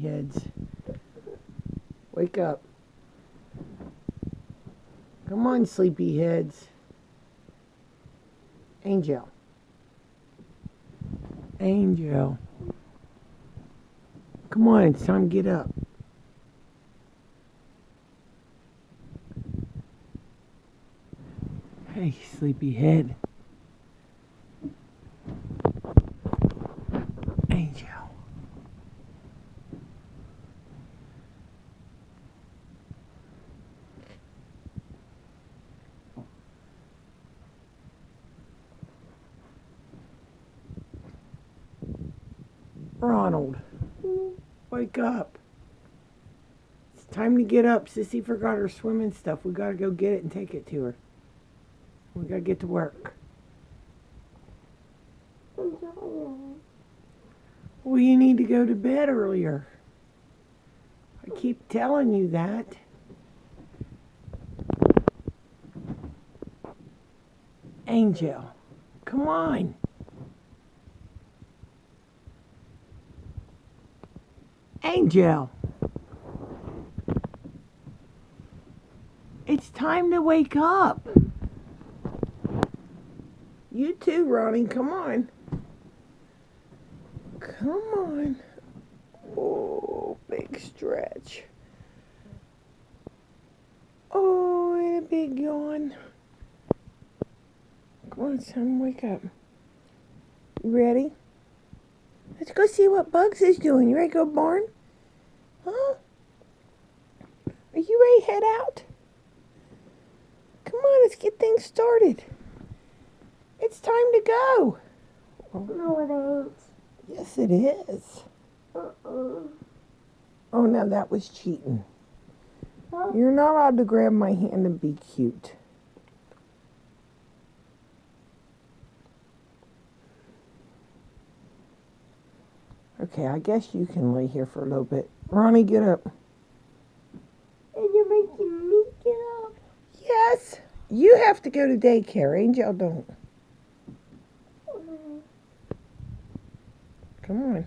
sleepyheads. Wake up. Come on, sleepyheads. Angel. Angel. Come on, it's time to get up. Hey, sleepyhead. Angel. Ronald, wake up. It's time to get up. Sissy forgot her swimming stuff. We gotta go get it and take it to her. We gotta get to work. I'm tired. Well, you need to go to bed earlier. I keep telling you that. Angel, come on. Angel. It's time to wake up. You too, Ronnie. Come on. Come on. Oh, big stretch. Oh, and a big yawn. Come on, son, wake up. You ready? Let's go see what Bugs is doing. You ready to go barn? Huh? Are you ready to head out? Come on, let's get things started. It's time to go. No, it ain't. Yes, it is. Oh, now that was cheating. Huh? You're not allowed to grab my hand and be cute. Okay, I guess you can lay here for a little bit. Ronnie, get up. And you're making me get up. Yes, you have to go to daycare. Angel don't. Come on.